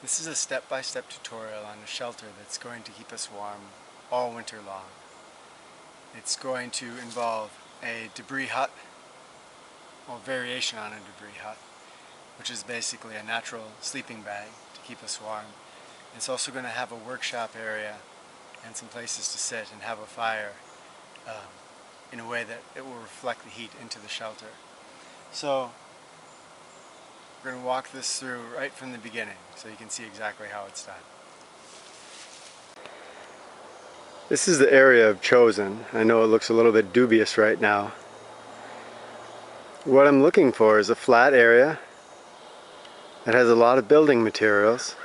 This is a step-by-step tutorial on a shelter that's going to keep us warm all winter long. It's going to involve a debris hut, or variation on a debris hut, which is basically a natural sleeping bag to keep us warm. It's also going to have a workshop area and some places to sit and have a fire in a way that it will reflect the heat into the shelter. So we're going to walk this through right from the beginning so you can see exactly how it's done. This is the area I've chosen. I know it looks a little bit dubious right now. What I'm looking for is a flat area that has a lot of building materials,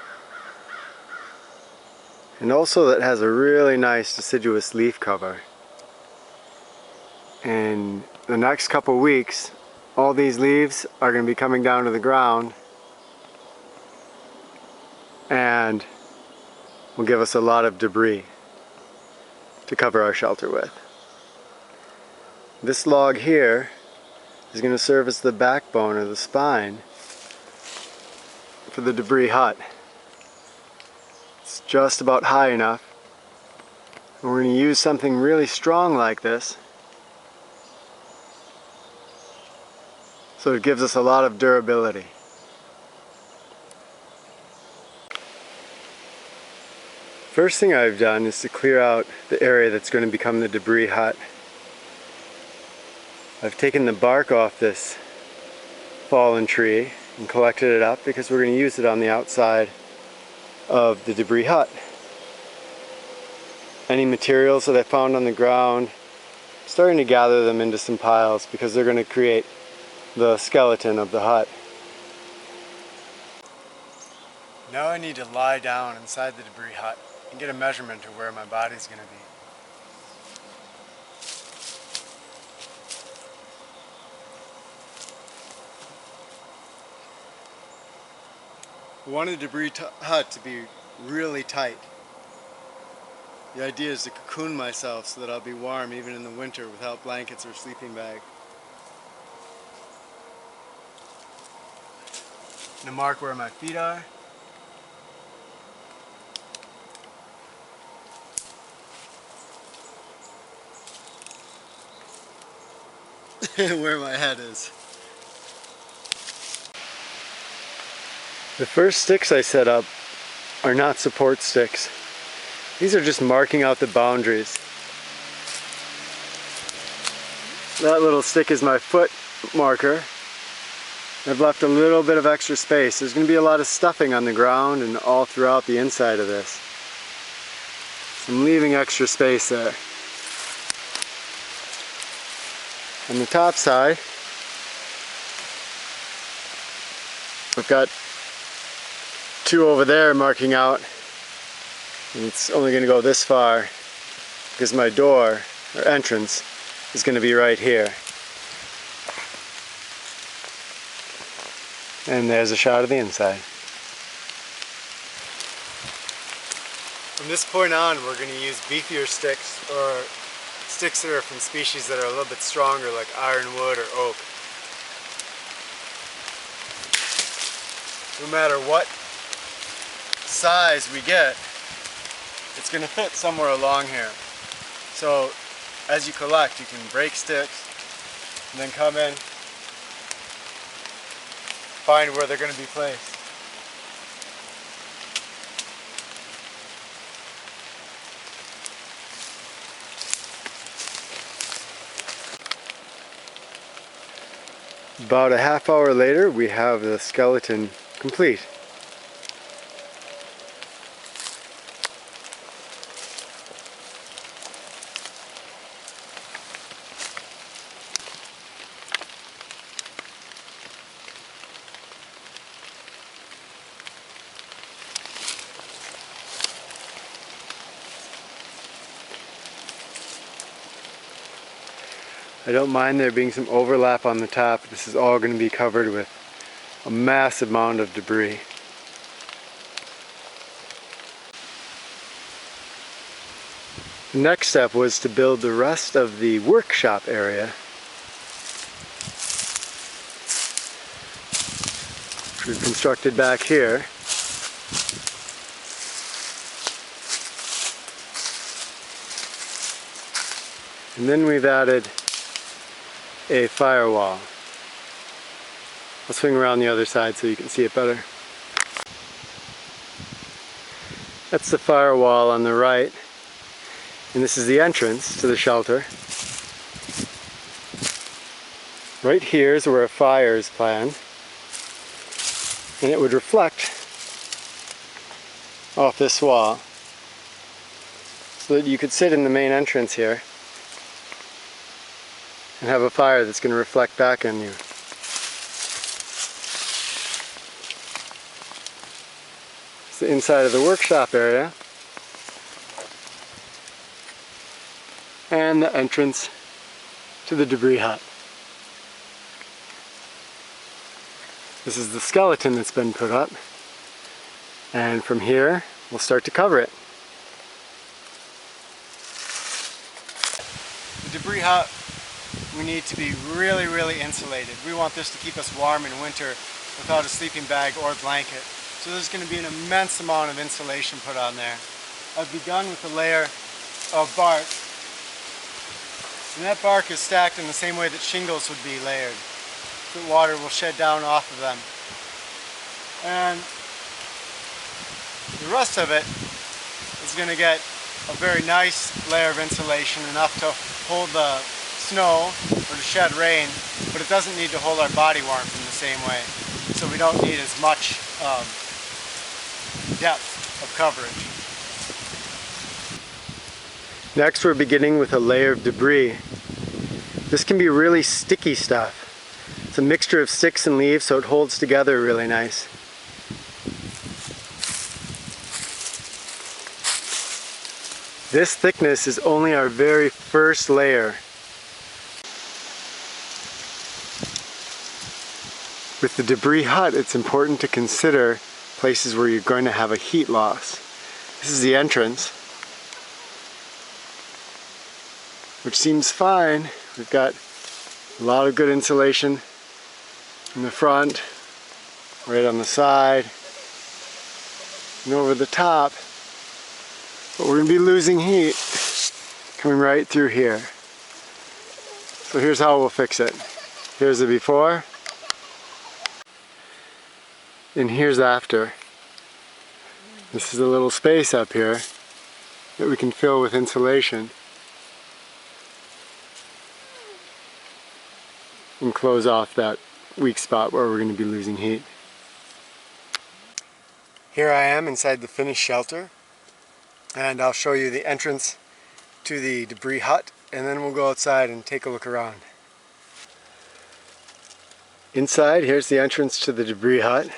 and also that has a really nice deciduous leaf cover. And the next couple weeks, all these leaves are going to be coming down to the ground and will give us a lot of debris to cover our shelter with. This log here is going to serve as the backbone or the spine for the debris hut. It's just about high enough. And we're going to use something really strong like this so it gives us a lot of durability. First thing I've done is to clear out the area that's going to become the debris hut. I've taken the bark off this fallen tree and collected it up because we're going to use it on the outside of the debris hut. Any materials that I found on the ground, I'm starting to gather them into some piles because they're going to create the skeleton of the hut. Now I need to lie down inside the debris hut and get a measurement of where my body's going to be. I want the debris hut to be really tight. The idea is to cocoon myself so that I'll be warm even in the winter without blankets or sleeping bag. I'm going to mark where my feet are. And where my head is. The first sticks I set up are not support sticks. These are just marking out the boundaries. That little stick is my foot marker. I've left a little bit of extra space. There's going to be a lot of stuffing on the ground and all throughout the inside of this. So I'm leaving extra space there. On the top side, I've got two over there marking out, and it's only going to go this far because my door or entrance is going to be right here. And there's a shot of the inside. From this point on, we're going to use beefier sticks, or sticks that are from species that are a little bit stronger, like ironwood or oak. No matter what size we get, it's going to fit somewhere along here. So as you collect, you can break sticks and then come in, find where they're going to be placed. About a half hour later, we have the skeleton complete. I don't mind there being some overlap on the top. This is all going to be covered with a massive amount of debris. The next step was to build the rest of the workshop area, which we've constructed back here. And then we've added a firewall. I'll swing around the other side so you can see it better. That's the firewall on the right, and this is the entrance to the shelter. Right here is where a fire is planned, and it would reflect off this wall so that you could sit in the main entrance here and have a fire that's going to reflect back on you. It's the inside of the workshop area and the entrance to the debris hut. This is the skeleton that's been put up, and from here we'll start to cover it. The debris hut, we need to be really insulated. We want this to keep us warm in winter without a sleeping bag or blanket. So there's going to be an immense amount of insulation put on there. I've begun with a layer of bark, and that bark is stacked in the same way that shingles would be layered. The water will shed down off of them. And the rest of it is going to get a very nice layer of insulation, enough to hold the snow or to shed rain, but it doesn't need to hold our body warmth in the same way. So we don't need as much depth of coverage. Next, we're beginning with a layer of debris. This can be really sticky stuff. It's a mixture of sticks and leaves, so it holds together really nice. This thickness is only our very first layer. With the debris hut, it's important to consider places where you're going to have a heat loss. This is the entrance, which seems fine. We've got a lot of good insulation in the front, right on the side, and over the top. But we're going to be losing heat coming right through here. So here's how we'll fix it. Here's the before, and here's after. This is a little space up here that we can fill with insulation and close off that weak spot where we're going to be losing heat. Here I am inside the finished shelter, and I'll show you the entrance to the debris hut, and then we'll go outside and take a look around. Inside, here's the entrance to the debris hut.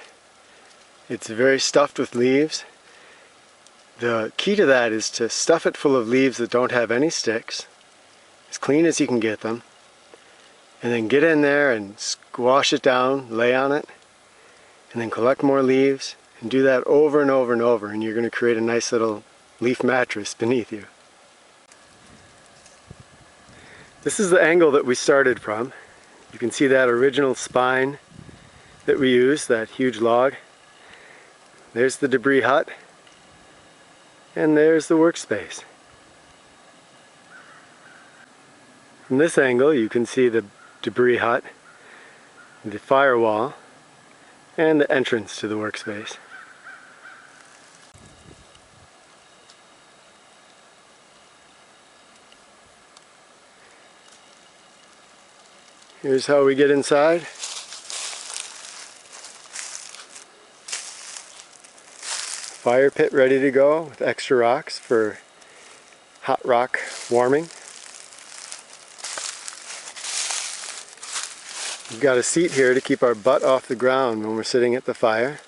It's very stuffed with leaves. The key to that is to stuff it full of leaves that don't have any sticks, as clean as you can get them, and then get in there and squash it down, lay on it, and then collect more leaves, and do that over and over and over, and you're going to create a nice little leaf mattress beneath you. This is the angle that we started from. You can see that original spine that we used, that huge log. There's the debris hut, and there's the workspace. From this angle you can see the debris hut, the firewall, and the entrance to the workspace. Here's how we get inside. Fire pit ready to go with extra rocks for hot rock warming. We've got a seat here to keep our butt off the ground when we're sitting at the fire.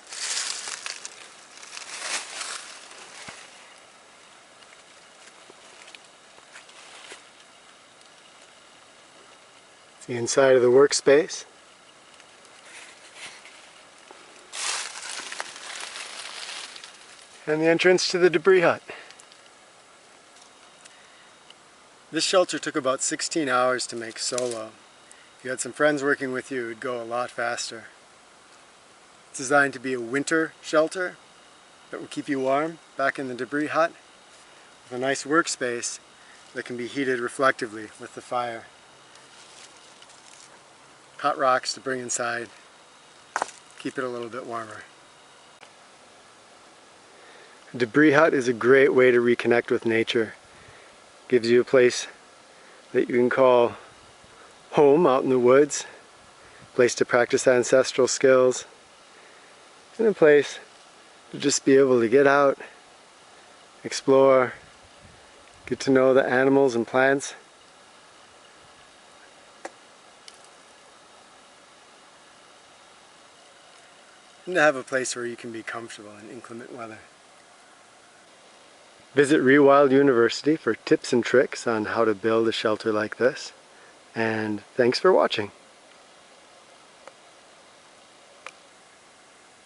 It's the inside of the workspace. And the entrance to the debris hut. This shelter took about 16 hours to make solo. If you had some friends working with you, it would go a lot faster. It's designed to be a winter shelter, that will keep you warm back in the debris hut with a nice workspace that can be heated reflectively with the fire. Hot rocks to bring inside, keep it a little bit warmer. A debris hut is a great way to reconnect with nature. Gives you a place that you can call home out in the woods, a place to practice ancestral skills, and a place to just be able to get out, explore, get to know the animals and plants. And to have a place where you can be comfortable in inclement weather. Visit Rewild University for tips and tricks on how to build a shelter like this. And thanks for watching.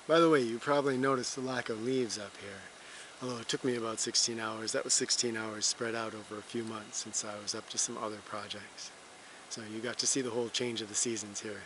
By the way, you probably noticed the lack of leaves up here. Although it took me about 16 hours. That was 16 hours spread out over a few months since I was up to some other projects. So you got to see the whole change of the seasons here.